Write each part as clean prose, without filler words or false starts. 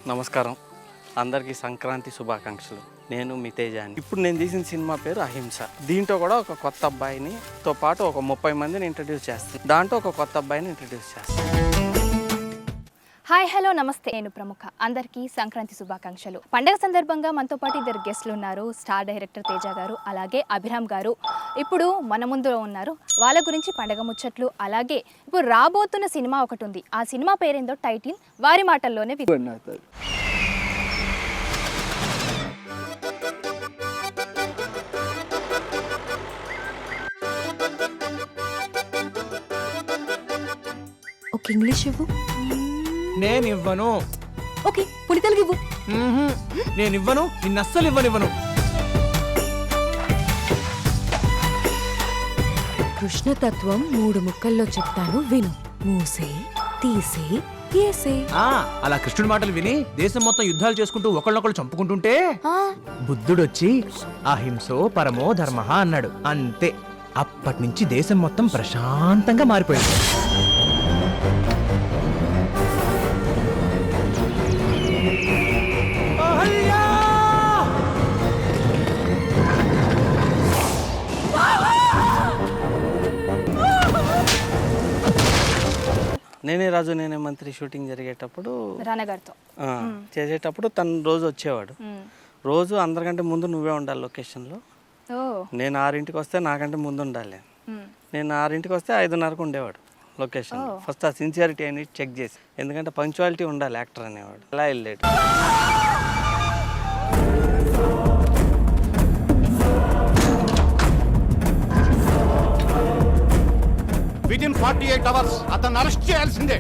నమస్కారం, అందరికీ సంక్రాంతి శుభాకాంక్షలు. నేను మీ తేజాని. ఇప్పుడు నేను తీసిన సినిమా పేరు అహింస. దీంట్లో కూడా ఒక కొత్త అబ్బాయినితో పాటు ఒక 30 మందిని ఇంట్రడ్యూస్ చేస్తాను. దాంట్లో ఒక కొత్త అబ్బాయిని ఇంట్రడ్యూస్ చేస్తాను. హాయ్ హలో నమస్తే, నేను ప్రముఖ. అందరికీ సంక్రాంతి శుభాకాంక్షలు. పండగ సందర్భంగా మనతో పాటు ఇద్దరు గెస్ట్లు ఉన్నారు. స్టార్ డైరెక్టర్ తేజ గారు, అలాగే అభిరామ్ గారు ఇప్పుడు మన ముందు ఉన్నారు. వాళ్ళ గురించి పండగ ముచ్చట్లు, అలాగే ఇప్పుడు రాబోతున్న సినిమా ఒకటి ఉంది. ఆ సినిమా పేరేందో టైటిల్ వారి మాటల్లోనే ఒక ఇంగ్లీష్ ఇవ్వు. నేను ఇవ్వను. ఓకే, పులి తెలుగు ఇవ్వు. నేను ఇవ్వను, నిన్ను అస్సలు ఇవ్వనివ్వను. కృష్ణతత్వం 3 ముక్కల్లో చెప్తాను, విను. మూసే, తీసే, ఏసే. అలా కృష్ణుడి మాటలు విని దేశం మొత్తం యుద్ధాలు చేసుకుంటూ ఒకళ్ళొకళ్ళు చంపుకుంటుంటే బుద్ధుడొచ్చి అహింసో పరమో ధర్మ అన్నాడు. అంతే, అప్పటి నుంచి దేశం మొత్తం ప్రశాంతంగా మారిపోయింది. నేనే రాజు నేనే మంత్రి షూటింగ్ జరిగేటప్పుడు రానగారితో చేసేటప్పుడు తను రోజు వచ్చేవాడు. రోజు అందరికంటే ముందు నువ్వే ఉండాలి లొకేషన్లో. నేను 6ంటికి వస్తే నాకంటే ముందు ఉండాలి. నేను 6ంటికి వస్తే 5:30కు ఉండేవాడు లొకేషన్. ఫస్ట్ ఆ సిన్సియారిటీ అని చెక్ చేసి, ఎందుకంటే పంక్చువాలిటీ ఉండాలి యాక్టర్ అనేవాడు. ఎలా వెళ్ళాడు. విదిన్ 48 hours అతను అరెస్ట్ చేయాల్సిందే.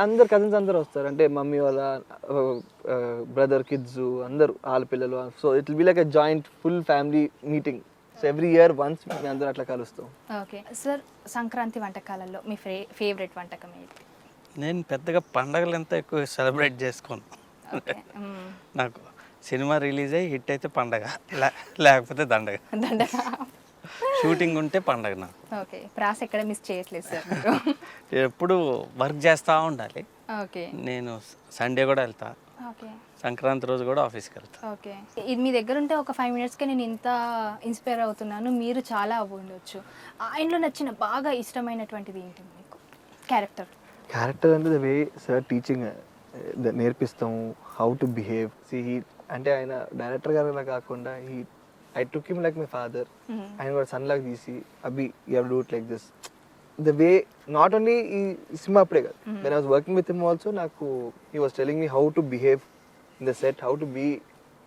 అందరు కజిన్స్ అందరు వస్తారు, అంటే మమ్మీ వాళ్ళ బ్రదర్ కిడ్స్ అందరు వాళ్ళ పిల్లలు. So it will be like a joint full family meeting. So every year once మేము అందరూ అట్లా కలుస్తాం. ఓకే సార్, సంక్రాంతి వంటకాలలో మీ ఫేవరెట్ వంటకం ఏంటి? నేను పెద్దగా పండగలు ఎంత ఎక్కువ సెలబ్రేట్ చేసుకోను. నాకు సినిమా రిలీజ్ అయ్యి హిట్ అయితే పండగ, లేకపోతే దండగ. షూటింగ్ ఉంటే పండగ నాకు. ఓకే, ప్రాస ఎక్కడ మిస్ చేయట్లేదు సార్. ఎప్పుడు వర్క్ చేస్తూ ఉండాలి. ఓకే, నేను సండే కూడా వెళ్తా. ఓకే, సంక్రాంతి రోజు కూడా ఆఫీస్కి వెళ్తా. ఓకే, ఇది మీ దగ్గర ఉంటే ఒక 5 minutesకే నేను ఇంత ఇన్స్పైర్ అవుతున్నాను. మీరు చాలా అవ్వ ఉండొచ్చు. ఆయనలో నచ్చిన బాగా ఇష్టమైనటువంటిది ఏంటి మీకు? క్యారెక్టర్ అంటే ద వే సార్ టీచింగ్ నేర్పిస్తాము, హౌ టు బిహేవ్. అంటే ఆయన డైరెక్టర్ గారు కాకుండా I took him like my father. ఆయన కూడా సన్ లాగా తీసి, అభి you have to do it like this. The way not only ఈ సినిమా అప్పుడే కాదు, when I was working with him also, నాకు he was telling me how to behave in the set, how to be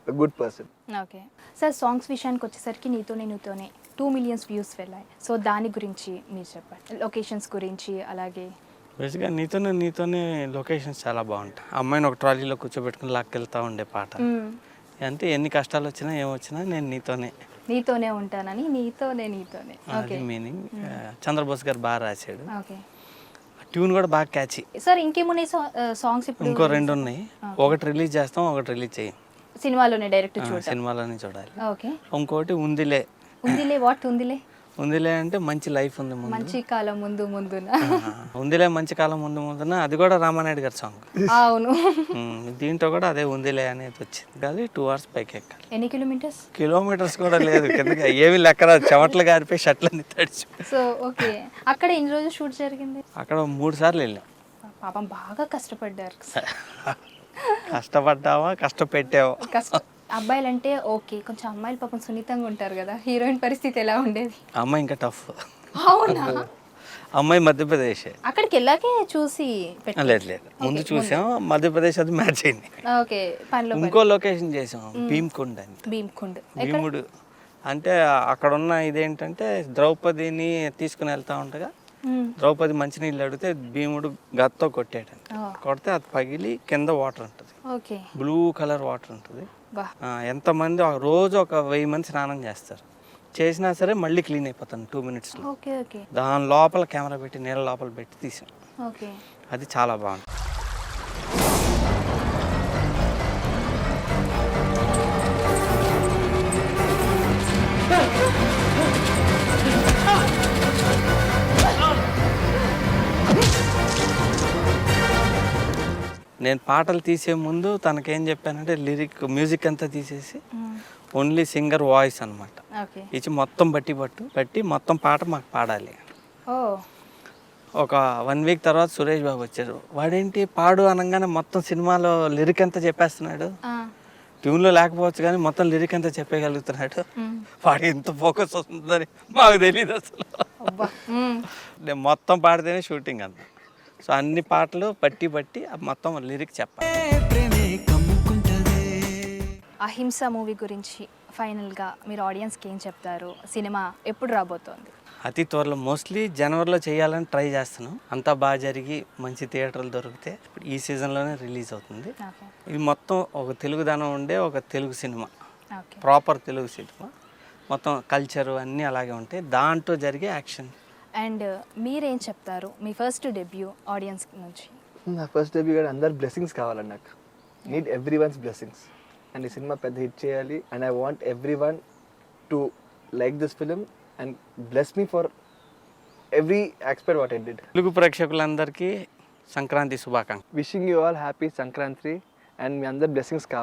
a good person. Okay sir, songs విషయానికి వచ్చేసరికి నీతోనే 2 million views వెళ్ళాయి. So దాని గురించి మీరు చెప్పండి, లొకేషన్స్ గురించి. అలాగే బేసిక్గా నీతోనే లొకేషన్స్ చాలా బాగుంటాయి. అమ్మాయిని ఒక ట్రాలీలో కూర్చోబెట్టుకుని లాక్కెళ్తా ఉండే పాట. అంటే ఎన్ని కష్టాలు వచ్చినా ఏమొచ్చినా నేను నీతోనే ఉంటానని, నీతోనే. అది మీనింగ్. చంద్రబోస్ గారు బాగా రాశాడు. ఓకే, ట్యూన్ కూడా బాగా క్యాచీ. సార్ ఇంకేమున్నాయి సాంగ్స్? ఇప్పుడు ఇంకో 2 ఉన్నాయి. ఒకటి రిలీజ్ చేస్తాం, ఒకటి రిలీజ్ చేయం. సినిమాలోనే డైరెక్ట్ సినిమాలోనే చూడాలి. ఓకే, ఇంకోటి ఉందిలే. వాట్ ఉందిలే అంటే మంచి లైఫ్ ఉంది ముందు, మంచి కాలం ముందున. ఉందిలే మంచి కాలం ముందున, అది కూడా రామానాయుడు గారి సాంగ్. అవును, దీంట్లో కూడా అదే ఉందిలే అనేది వచ్చింది. కాదు 2 hours పైకి ఎక్కాలి. ఎన్ని కిలోమీటర్స్ కూడా లేదు, కిందకి ఏమి లెక్కరా, చెమట్లు గారిపోయి షర్ట్లన్నీ తడిచి. సో ఓకే, అక్కడ ఎన్ని రోజులు షూట్ జరిగింది? అక్కడ 3 సార్లు వెళ్ళాం. పాపం బాగా కష్టపడ్డారు. కష్టపడ్డావా, కష్టపెట్టావా? అబ్బాయిలంటే ఓకే, కొంచెం అమ్మాయిలు పాపం సున్నితంగా ఉంటారు కదా. హీరోయిన్ పరిస్థితి ఎలా ఉండేది? అమ్మాయి ఇంకా టఫ్. అవునా? అమ్మాయి మధ్యప్రదేశ్. అక్కడికి వెళ్ళాకే చూసి లేదు, ముందు చూసాం. మధ్యప్రదేశ్ అది మ్యాచ్ అయింది. ఓకే, పనిలో ఇంకో లొకేషన్ చేసాం, భీమ్కుండ్ అని. భీముడు అంటే అక్కడ ఉన్న ఇదేంటంటే, ద్రౌపదిని తీసుకుని వెళ్తా ఉండగా ద్రౌపది మంచినీళ్ళు అడిగితే భీముడు గత్తో కొట్టాడంట. కొడితే అది పగిలి కింద వాటర్ ఉంటుంది, బ్లూ కలర్ వాటర్ ఉంటుంది. ఎంతమంది రోజు ఒక 1000 మంది స్నానం చేస్తారు. చేసినా సరే మళ్ళీ క్లీన్ అయిపోతాను 2 minutesలో. దాని లోపల కెమెరా పెట్టి, నీళ్ళ లోపల పెట్టి తీసాం. అది చాలా బాగుంది. నేను పాటలు తీసే ముందు తనకేం చెప్పానంటే మ్యూజిక్ అంతా తీసేసి ఓన్లీ సింగర్ వాయిస్ అనమాట ఓకే. ఇచ్చి మొత్తం బట్టి మొత్తం పాట మాకు పాడాలి. ఓ ఒక 1 వీక్ తర్వాత సురేష్ బాబు వచ్చారు. వాడేంటి పాడు అనగానే మొత్తం సినిమాలో లిరిక్ అంతా చెప్పేస్తున్నాడు, ట్యూన్లో లేకపోవచ్చు కానీ మొత్తం లిరిక్ అంతా చెప్పగలుగుతున్నాడు. వాడు ఎంత ఫోకస్ వస్తుందని మాకు తెలియదు అసలు. నేను మొత్తం పాడితేనే షూటింగ్ అంత. సో అన్ని పాటలు బట్టి మొత్తం లిరిక్ చెప్పాలి. అహింస మూవీ గురించి ఫైనల్గా మీరు ఆడియన్స్కి ఏం చెప్తారు? సినిమా ఎప్పుడు రాబోతోంది? అతి త్వరలో, మోస్ట్లీ జనవరిలో చేయాలని ట్రై చేస్తున్నాం. అంతా బాగా జరిగి మంచి థియేటర్లు దొరికితే ఇప్పుడు ఈ సీజన్లోనే రిలీజ్ అవుతుంది. ఓకే. ఇది మొత్తం ఒక తెలుగుదనం ఉండే ఒక Telugu cinema, okay. Proper Telugu cinema. మొత్తం కల్చరు అన్నీ అలాగే ఉంటాయి, దాంట్లో జరిగే యాక్షన్. అండ్ మీరేం చెప్తారు మీ ఫస్ట్ డెబ్యూ ఆడియన్స్ నుంచి? నా ఫస్ట్ డెబ్యూ కానీ అందరు బ్లెస్సింగ్స్ కావాలండి నాకు. Need every one's blessings. And ఈ సినిమా పెద్ద హిట్ చేయాలి. And I want every one to like this film and bless me for every aspect what I did. Telugu ప్రేక్షకులందరికీ సంక్రాంతి శుభాకాంక్షలు. Wishing you all happy Sankranti. And మీ అందరు బ్లెస్సింగ్స్ కావాలి.